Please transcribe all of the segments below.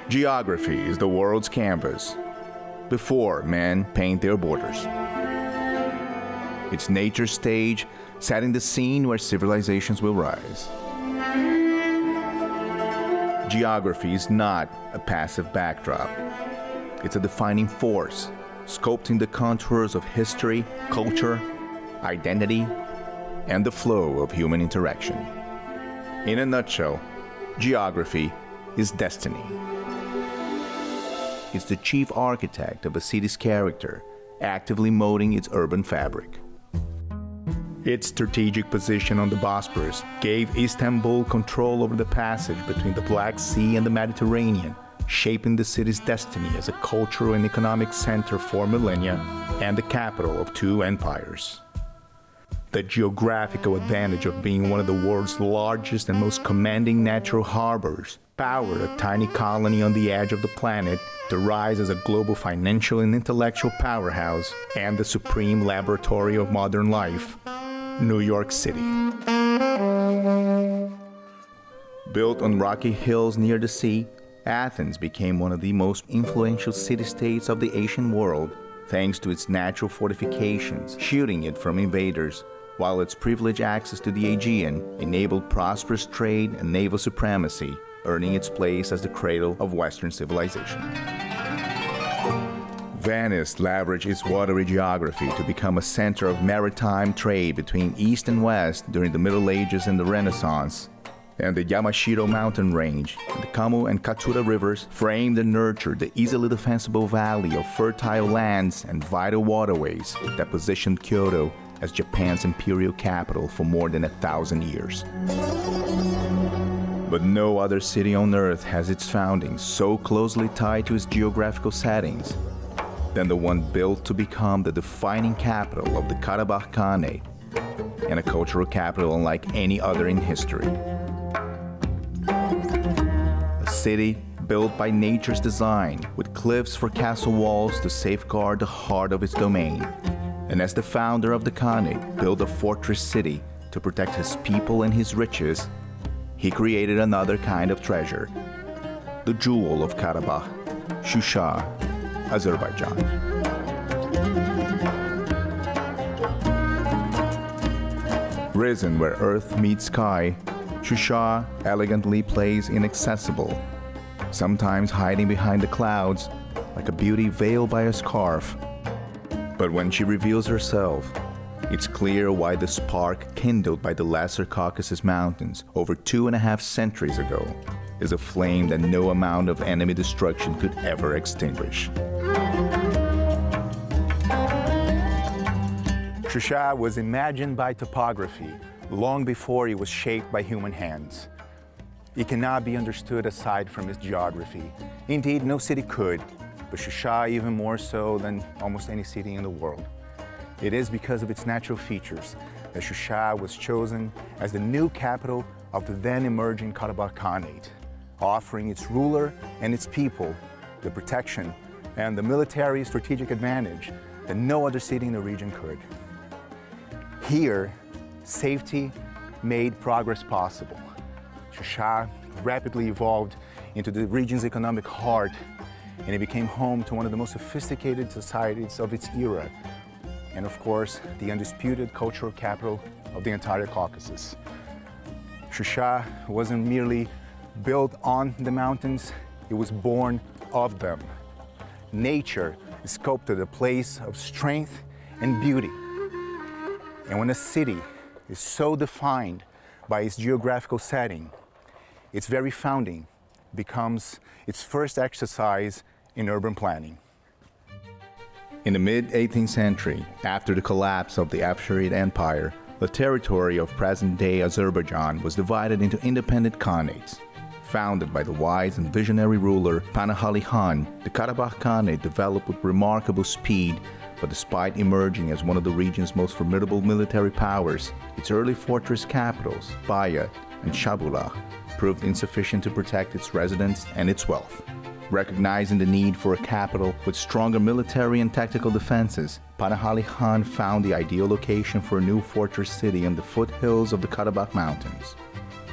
Geography is the world's canvas, before men paint their borders. It's nature's stage, setting the scene where civilizations will rise. Geography is not a passive backdrop. It's a defining force, sculpting the contours of history, culture, identity, and the flow of human interaction. In a nutshell, geography is destiny. It's the chief architect of a city's character, actively molding its urban fabric. Its strategic position on the Bosporus gave Istanbul control over the passage between the Black Sea and the Mediterranean, shaping the city's destiny as a cultural and economic center for millennia and the capital of two empires. The geographical advantage of being one of the world's largest and most commanding natural harbors powered a tiny colony on the edge of the planet to rise as a global financial and intellectual powerhouse and the supreme laboratory of modern life, New York City. Built on rocky hills near the sea, Athens became one of the most influential city-states of the ancient world, thanks to its natural fortifications, shielding it from invaders, while its privileged access to the Aegean enabled prosperous trade and naval supremacy, earning its place as the cradle of Western civilization. Venice leveraged its watery geography to become a center of maritime trade between East and West during the Middle Ages and the Renaissance. And the Yamashiro mountain range and the Kamo and Katsura rivers framed and nurtured the easily defensible valley of fertile lands and vital waterways that positioned Kyoto as Japan's imperial capital for more than 1,000 years. But no other city on earth has its founding so closely tied to its geographical settings than the one built to become the defining capital of the Karabakh Khanate and a cultural capital unlike any other in history. A city built by nature's design with cliffs for castle walls to safeguard the heart of its domain. And as the founder of the Khanate built a fortress city to protect his people and his riches, he created another kind of treasure, the jewel of Karabakh, Shusha, Azerbaijan. Risen where earth meets sky, Shusha elegantly plays inaccessible, sometimes hiding behind the clouds like a beauty veiled by a scarf. But when she reveals herself, it's clear why the spark kindled by the Lesser Caucasus Mountains over 2.5 centuries ago is a flame that no amount of enemy destruction could ever extinguish. Shusha was imagined by topography long before it was shaped by human hands. It cannot be understood aside from its geography. Indeed, no city could, but Shusha even more so than almost any city in the world. It is because of its natural features that Shusha was chosen as the new capital of the then emerging Karabakh Khanate, offering its ruler and its people the protection and the military strategic advantage that no other city in the region could. Here, safety made progress possible. Shusha rapidly evolved into the region's economic heart, and it became home to one of the most sophisticated societies of its era, and of course, the undisputed cultural capital of the entire Caucasus. Shusha wasn't merely built on the mountains, it was born of them. Nature sculpted a place of strength and beauty. And when a city is so defined by its geographical setting, its very founding becomes its first exercise in urban planning. In the mid-18th century, after the collapse of the Afsharid Empire, the territory of present-day Azerbaijan was divided into independent khanates. Founded by the wise and visionary ruler Panahi Khan, the Karabakh Khanate developed with remarkable speed, but despite emerging as one of the region's most formidable military powers, its early fortress capitals, Bayat and Shabulakh, proved insufficient to protect its residents and its wealth. Recognizing the need for a capital with stronger military and tactical defenses, Panahi Khan found the ideal location for a new fortress city in the foothills of the Karabakh Mountains.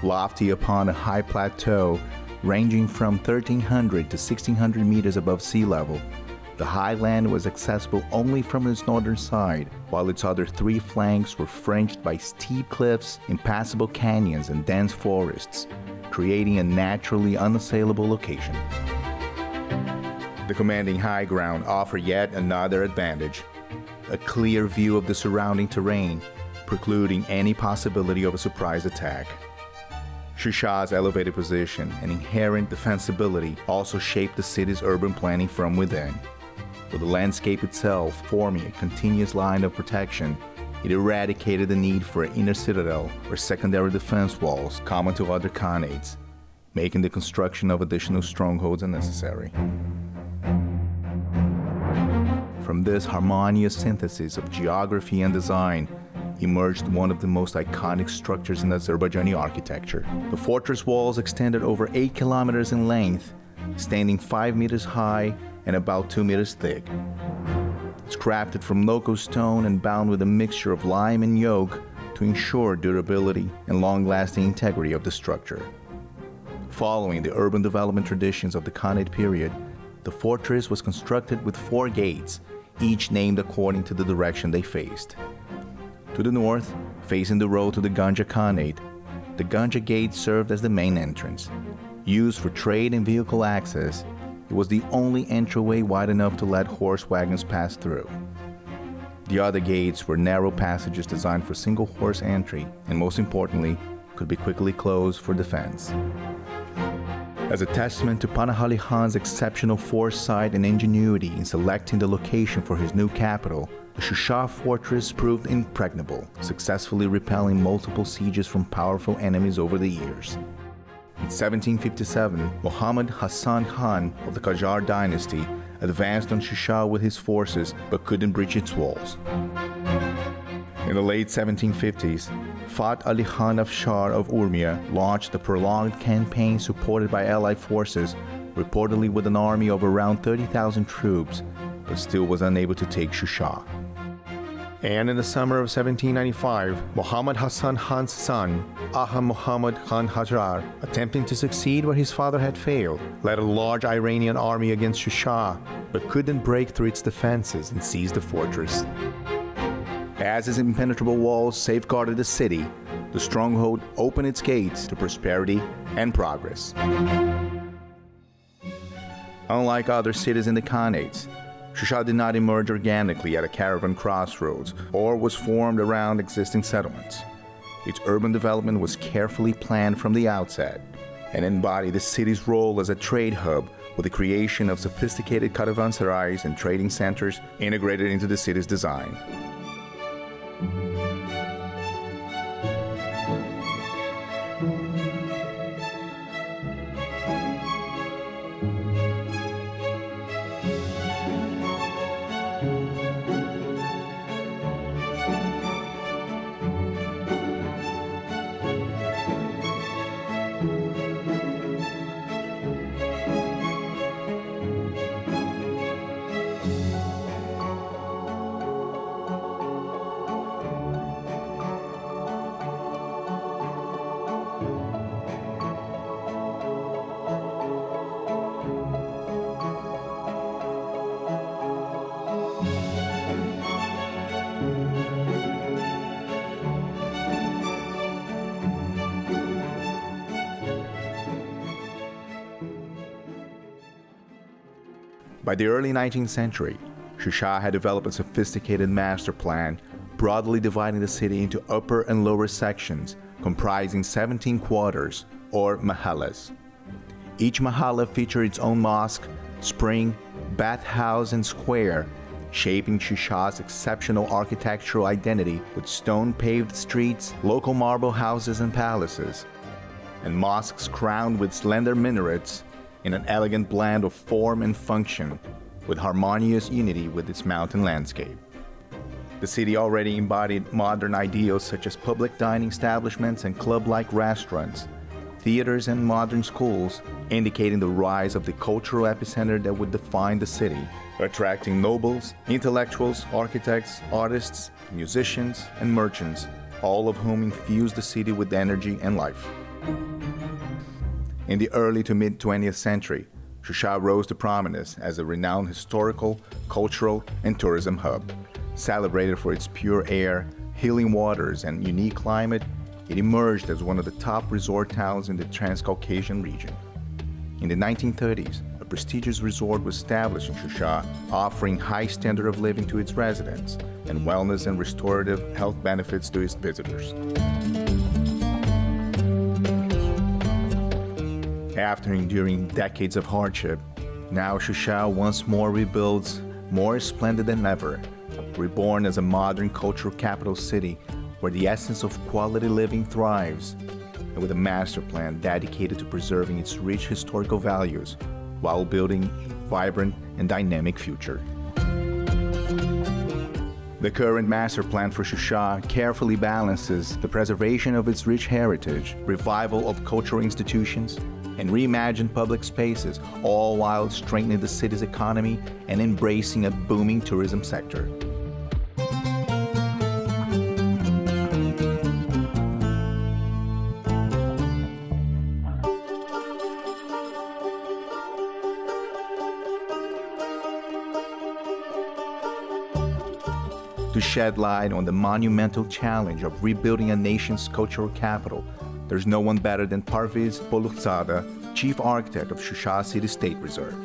Lofty upon a high plateau, ranging from 1,300 to 1,600 meters above sea level. The highland was accessible only from its northern side, while its other three flanks were fringed by steep cliffs, impassable canyons, and dense forests, creating a naturally unassailable location. The commanding high ground offered yet another advantage: a clear view of the surrounding terrain, precluding any possibility of a surprise attack. Shusha's elevated position and inherent defensibility also shaped the city's urban planning from within. With the landscape itself forming a continuous line of protection, it eradicated the need for an inner citadel or secondary defense walls common to other khanates, making the construction of additional strongholds unnecessary. From this harmonious synthesis of geography and design emerged one of the most iconic structures in Azerbaijani architecture. The fortress walls extended over 8 kilometers in length, standing 5 meters high and about 2 meters thick. It's crafted from local stone and bound with a mixture of lime and oak to ensure durability and long-lasting integrity of the structure. Following the urban development traditions of the Khanate period, the fortress was constructed with 4 gates, each named according to the direction they faced. To the north, facing the road to the Ganja Khanate, the Ganja Gate served as the main entrance. Used for trade and vehicle access, it was the only entryway wide enough to let horse wagons pass through. The other gates were narrow passages designed for single horse entry and, most importantly, could be quickly closed for defense. As a testament to Panahi Khan's exceptional foresight and ingenuity in selecting the location for his new capital, the Shusha fortress proved impregnable, successfully repelling multiple sieges from powerful enemies over the years. In 1757, Muhammad Hassan Khan of the Qajar dynasty advanced on Shusha with his forces but couldn't breach its walls. In the late 1750s, Fath Ali Khan Afshar of Urmia launched a prolonged campaign supported by Allied forces, reportedly with an army of around 30,000 troops, but still was unable to take Shusha. And in the summer of 1795, Muhammad Hassan Khan's son, Aha Muhammad Khan Hajar, attempting to succeed where his father had failed, led a large Iranian army against Shusha, but couldn't break through its defenses and seize the fortress. As its impenetrable walls safeguarded the city, the stronghold opened its gates to prosperity and progress. Unlike other cities in the Khanates, Shusha did not emerge organically at a caravan crossroads or was formed around existing settlements. Its urban development was carefully planned from the outset and embodied the city's role as a trade hub with the creation of sophisticated caravanserais and trading centers integrated into the city's design. By the early 19th century, Shusha had developed a sophisticated master plan, broadly dividing the city into upper and lower sections, comprising 17 quarters, or mahallas. Each mahalla featured its own mosque, spring, bathhouse, and square, shaping Shusha's exceptional architectural identity with stone-paved streets, local marble houses and palaces, and mosques crowned with slender minarets, in an elegant blend of form and function, with harmonious unity with its mountain landscape. The city already embodied modern ideals such as public dining establishments and club-like restaurants, theaters and modern schools, indicating the rise of the cultural epicenter that would define the city, attracting nobles, intellectuals, architects, artists, musicians, and merchants, all of whom infused the city with energy and life. In the early to mid-20th century, Shusha rose to prominence as a renowned historical, cultural, and tourism hub. Celebrated for its pure air, healing waters, and unique climate, it emerged as one of the top resort towns in the Transcaucasian region. In the 1930s, a prestigious resort was established in Shusha, offering high standard of living to its residents and wellness and restorative health benefits to its visitors. After enduring decades of hardship, now Shusha once more rebuilds, more splendid than ever, reborn as a modern cultural capital city where the essence of quality living thrives, and with a master plan dedicated to preserving its rich historical values while building a vibrant and dynamic future. The current master plan for Shusha carefully balances the preservation of its rich heritage, revival of cultural institutions, and reimagined public spaces, all while strengthening the city's economy and embracing a booming tourism sector. To shed light on the monumental challenge of rebuilding a nation's cultural capital, there's no one better than Parviz Bolukhzada, Chief Architect of Shusha City State Reserve.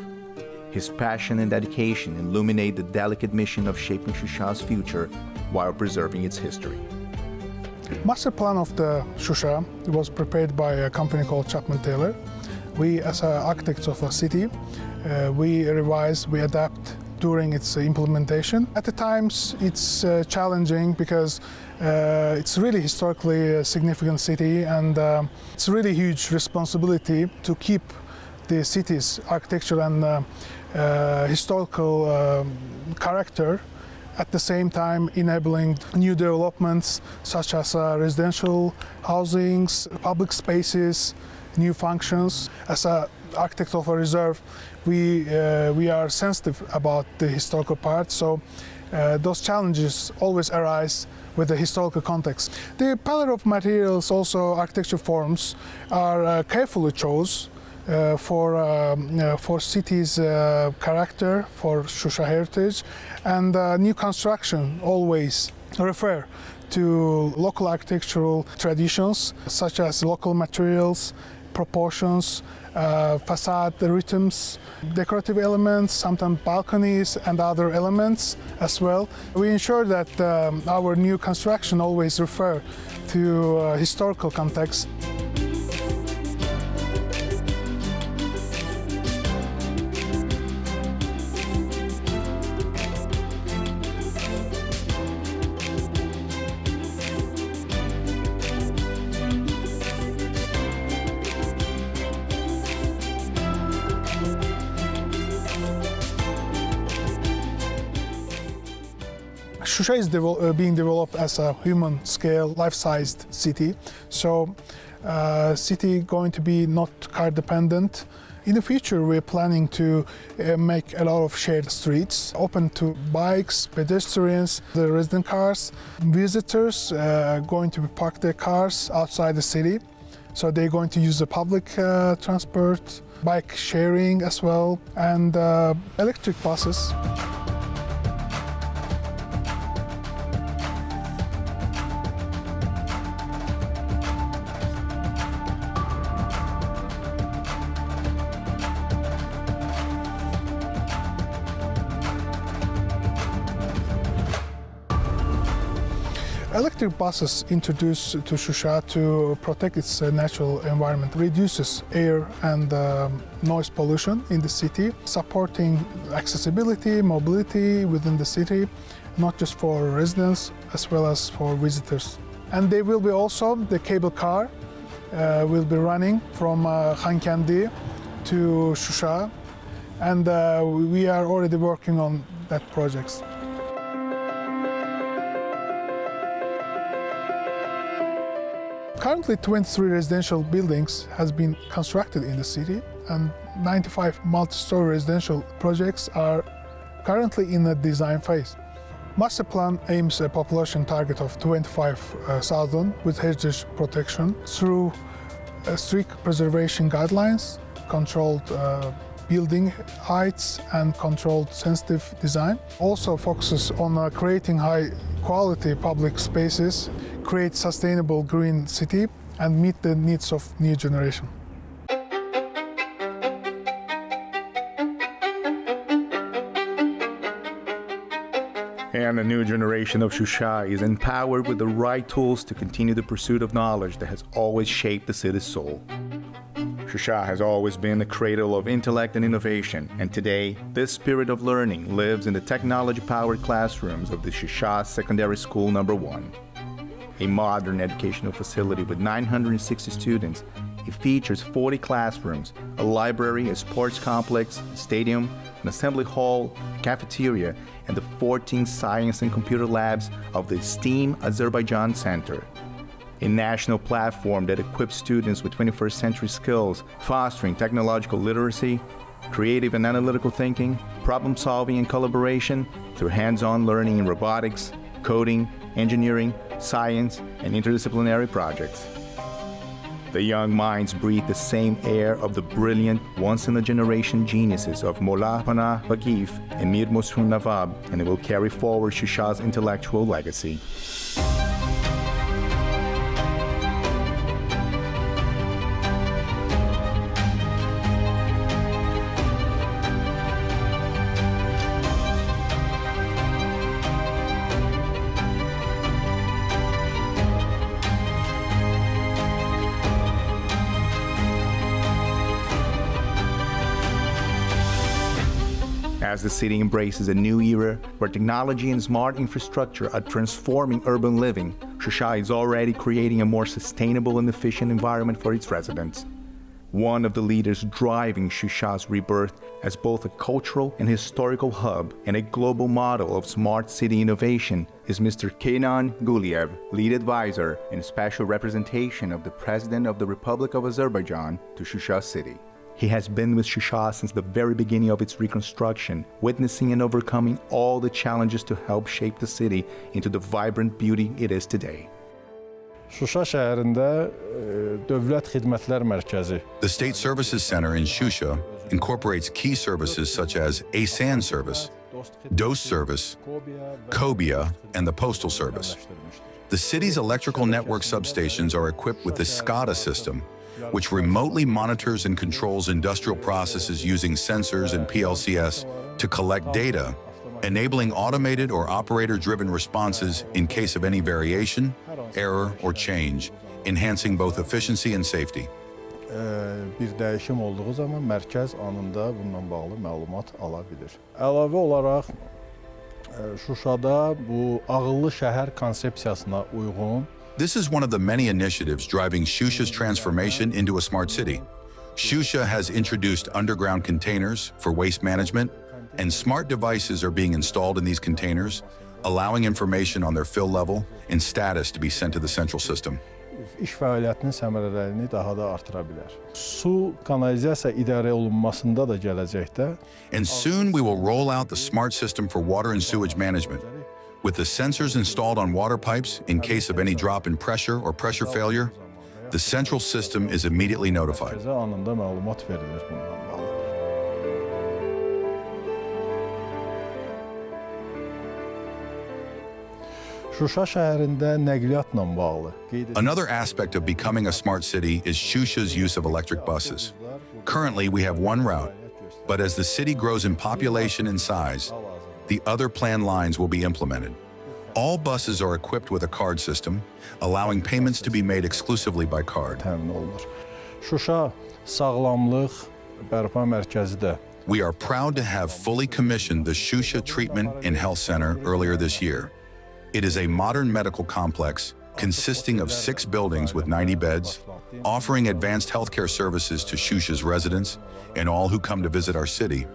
His passion and dedication illuminate the delicate mission of shaping Shusha's future while preserving its history. Master plan of the Shusha was prepared by a company called Chapman Taylor. We, as architects of a city, we revise, we adapt during its implementation. At the times, it's challenging because it's really historically a significant city, and it's a really huge responsibility to keep the city's architecture and historical character, at the same time enabling new developments such as residential housings, public spaces, new functions. As an architect of a reserve, we are sensitive about the historical part, so those challenges always arise with the historical context. The palette of materials, also architecture forms, are carefully chosen for city's character, for Shusha heritage, and new construction always refer to local architectural traditions such as local materials, proportions, facade rhythms, decorative elements, sometimes balconies and other elements as well. We ensure that our new construction always refer to historical context. Shusha is being developed as a human-scale, life-sized city. So, city going to be not car-dependent. In the future, we're planning to make a lot of shared streets, open to bikes, pedestrians, the resident cars. Visitors going to park their cars outside the city. So they're going to use the public transport, bike sharing as well, and electric buses. Electric buses introduced to Shusha to protect its natural environment, reduces air and noise pollution in the city, supporting accessibility, mobility within the city, not just for residents as well as for visitors. And there will be also the cable car will be running from Khankendi to Shusha, and we are already working on that project. Currently, 23 residential buildings has been constructed in the city, and 95 multi-story residential projects are currently in the design phase. Master plan aims a population target of 25,000 with heritage protection through strict preservation guidelines, controlled building heights and controlled sensitive design. Also focuses on creating high quality public spaces, create sustainable green city and meet the needs of new generation. And the new generation of Shusha is empowered with the right tools to continue the pursuit of knowledge that has always shaped the city's soul. Shusha has always been the cradle of intellect and innovation, and today, this spirit of learning lives in the technology-powered classrooms of the Shusha Secondary School No. 1. A modern educational facility with 960 students, it features 40 classrooms, a library, a sports complex, a stadium, an assembly hall, a cafeteria, and the 14 science and computer labs of the STEAM Azerbaijan Center. A national platform that equips students with 21st century skills, fostering technological literacy, creative and analytical thinking, problem solving and collaboration through hands-on learning in robotics, coding, engineering, science, and interdisciplinary projects. The young minds breathe the same air of the brilliant, once-in-a-generation geniuses of Molla Panah Bagif and Mir Moshoon Nawab, and it will carry forward Shusha's intellectual legacy. As the city embraces a new era where technology and smart infrastructure are transforming urban living, Shusha is already creating a more sustainable and efficient environment for its residents. One of the leaders driving Shusha's rebirth as both a cultural and historical hub and a global model of smart city innovation is Mr. Kenan Guliev, lead advisor and special representation of the President of the Republic of Azerbaijan to Shusha City. He has been with Shusha since the very beginning of its reconstruction, witnessing and overcoming all the challenges to help shape the city into the vibrant beauty it is today. Şuşa şəhərində Dövlət Xidmətlər Mərkəzi. The State Services Center in Shusha incorporates key services such as ASAN service, DOST service, COBIA, and the Postal Service. The city's electrical network substations are equipped with the SCADA system, which remotely monitors and controls industrial processes using sensors and PLCs to collect data, enabling automated or operator-driven responses in case of any variation, error, or change, enhancing both efficiency and safety. Bir dəyişim olduğu zaman mərkəz anında bununla bağlı məlumat ala bilir. Əlavə olaraq Şuşada bu ağıllı şəhər konsepsiyasına uyğun. This is one of the many initiatives driving Shusha's transformation into a smart city. Shusha has introduced underground containers for waste management, and smart devices are being installed in these containers, allowing information on their fill level and status to be sent to the central system. İş fəaliyyətinin səmərəliliyini daha da artıra bilər. Su kanalizasiya idarə olunmasında da gələcəkdə. And soon we will roll out the smart system for water and sewage management. With the sensors installed on water pipes in case of any drop in pressure or pressure failure, the central system is immediately notified. Mərkəzə anında məlumat verilir bundan bağlı. Şuşa şəhərində nəqliyyatla bağlı. Another aspect of becoming a smart city is Shusha's use of electric buses. Currently, we have one route, but as the city grows in population and size, the other planned lines will be implemented. All buses are equipped with a card system, allowing payments to be made exclusively by card. Təmin olunur. Şuşa sağlamlıq bərpa mərkəzi də. We are proud to have fully commissioned the Shusha Treatment and Health Center earlier this year. It is a modern medical complex consisting of 6 buildings with 90 beds, offering advanced healthcare services to Shusha's residents and all who come to visit our city.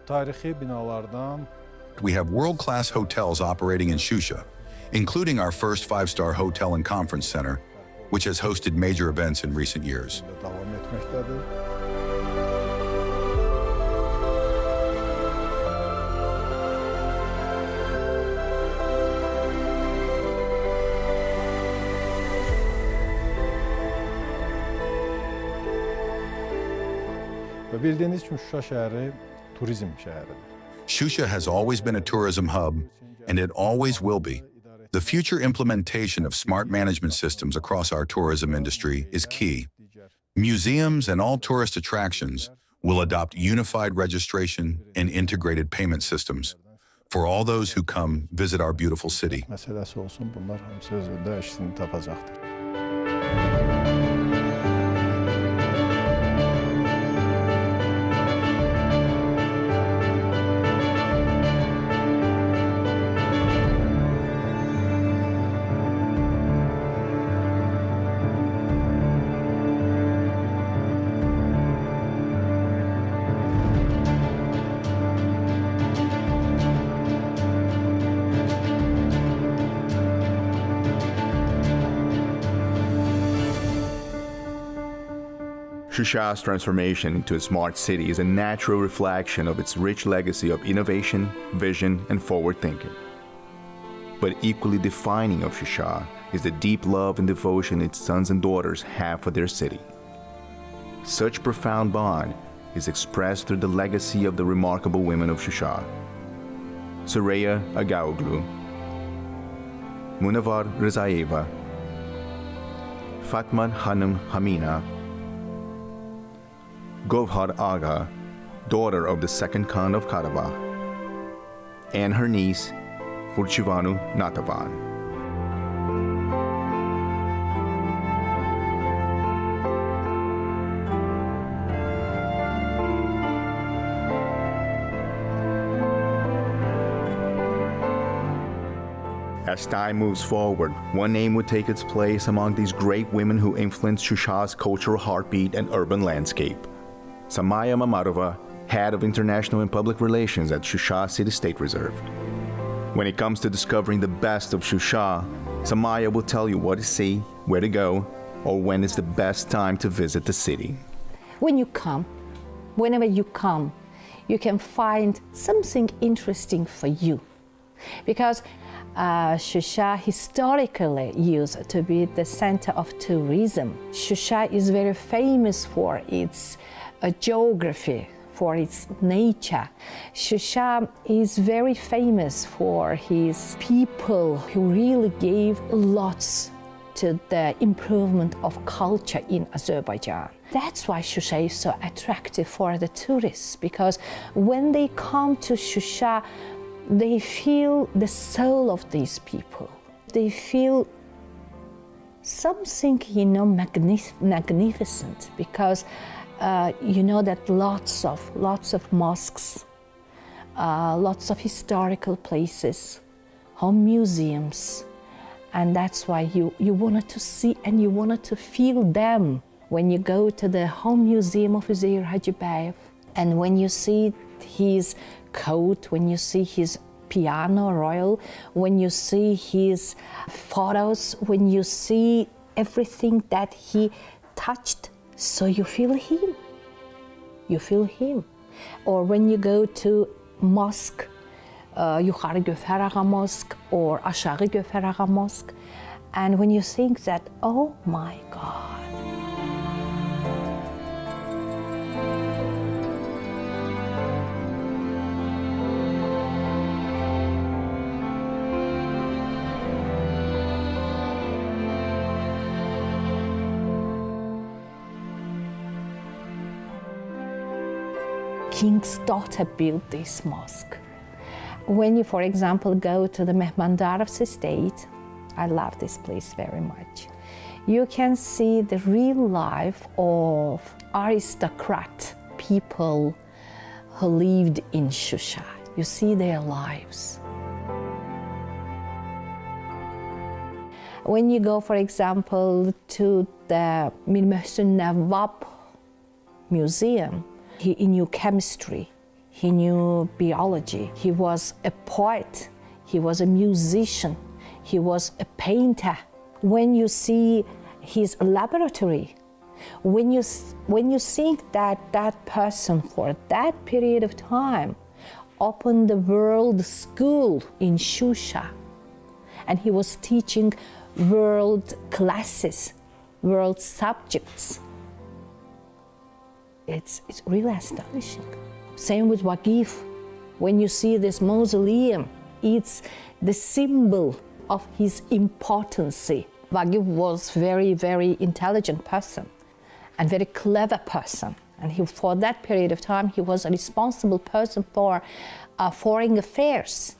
Tarixi binalardan We have world-class hotels operating in Shusha, including our first 5-star hotel and conference center, which has hosted major events in recent years. davam etməkdədir. Və bildiyiniz kimi Şuşa şəhəri turizm şəhəridir. Shusha has always been a tourism hub, and it always will be. The future implementation of smart management systems across our tourism industry is key. Museums and all tourist attractions will adopt unified registration and integrated payment systems for all those who come visit our beautiful city. Məsələsi olsun, bunlar hamısı özündə işini tapacaqdır. Shusha's transformation into a smart city is a natural reflection of its rich legacy of innovation, vision, and forward thinking. But equally defining of Shusha is the deep love and devotion its sons and daughters have for their city. Such profound bond is expressed through the legacy of the remarkable women of Shusha. Soraya Agaoglu, Munavar Rizayeva, Fatma Hanım Hamina, Govhar Aga, daughter of the second Khan of Karabakh, and her niece, Urchivanu Natavan. As time moves forward, one name would take its place among these great women who influenced Shusha's cultural heartbeat and urban landscape. Samaya Mamarova, head of international and public relations at Shusha City State Reserve. When it comes to discovering the best of Shusha, Samaya will tell you what to see, where to go, or when is the best time to visit the city. When you come, whenever you come, you can find something interesting for you. Because Shusha historically used to be the center of tourism. Shusha is very famous for its geography, for its nature. Shusha is very famous for his people who really gave lots to the improvement of culture in Azerbaijan. That's why Shusha is so attractive for the tourists, because when they come to Shusha, they feel the soul of these people. They feel something, magnificent, because that lots of mosques, lots of historical places, home museums, and that's why you wanted to see and you wanted to feel them when you go to the home museum of Uzair Hajibbayev, and when you see his coat, when you see his piano royal, when you see his photos, when you see everything that he touched, so you feel him. You feel him. Or when you go to mosque, Yukhari Göfer Ağa Mosque or Aşağı Göfer Ağa Mosque, and when you think that, oh my God, king's daughter built this mosque. When you, for example, go to the Mehmandarov's estate, I love this place very much, you can see the real life of aristocrat people who lived in Shusha. You see their lives. When you go, for example, to the Mir Mohsen Nawab Museum, he knew chemistry, he knew biology, he was a poet, he was a musician, he was a painter. When you see his laboratory, when you think that that person for that period of time opened the world school in Shusha, and he was teaching world classes, world subjects, it's really astonishing. Same with Waqif. When you see this mausoleum, it's the symbol of his importance. Waqif was very, very intelligent person and very clever person. And for that period of time, he was a responsible person for foreign affairs.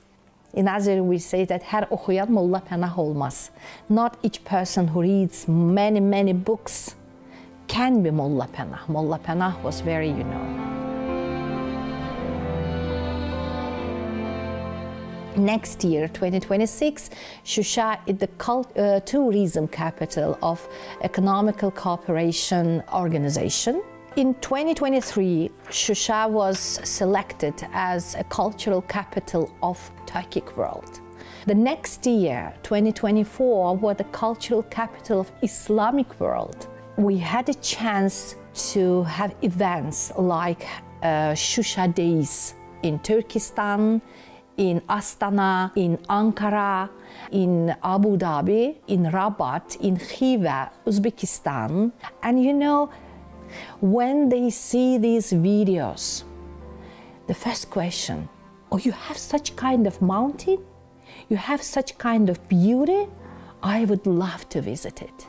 In Azeri, we say that her okuyan molla panah olmaz. Not each person who reads many, many books can be molla panah. Molla panah was very, Next year, 2026, Shusha is the tourism capital of Economical Cooperation Organization. In 2023, Shusha was selected as a cultural capital of Turkic world. The next year, 2024, was the cultural capital of Islamic world. We had a chance to have events like Shusha Days in Turkestan, in Astana, in Ankara, in Abu Dhabi, in Rabat, in Khiva, Uzbekistan. And when they see these videos, the first question, oh, you have such kind of mountain? You have such kind of beauty? I would love to visit it.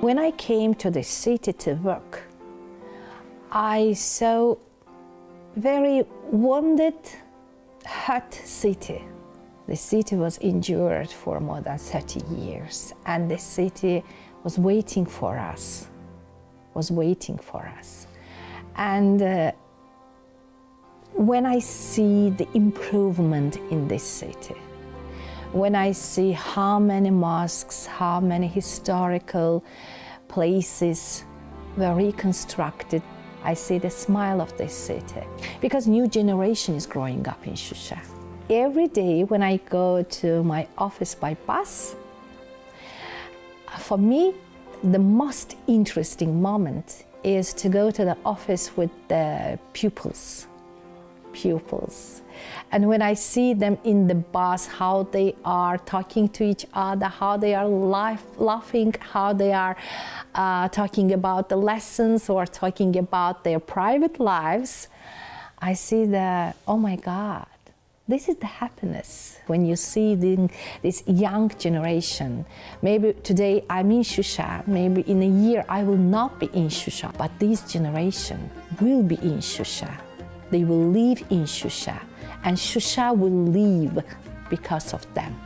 When I came to the city to work, I saw very wounded, hurt city. The city was endured for more than 30 years, and the city was waiting for us, And when I see the improvement in this city, when I see how many mosques, how many historical places were reconstructed, I see the smile of this city. Because new generation is growing up in Shusha. Every day when I go to my office by bus, for me, the most interesting moment is to go to the office with the pupils. And when I see them in the bus, how they are talking to each other, how they are laughing, how they are talking about the lessons or talking about their private lives, I see oh my God, this is the happiness. When you see this young generation, maybe today I'm in Shusha, maybe in a year I will not be in Shusha, but this generation will be in Shusha. They will live in Shusha, and Shusha will live because of them.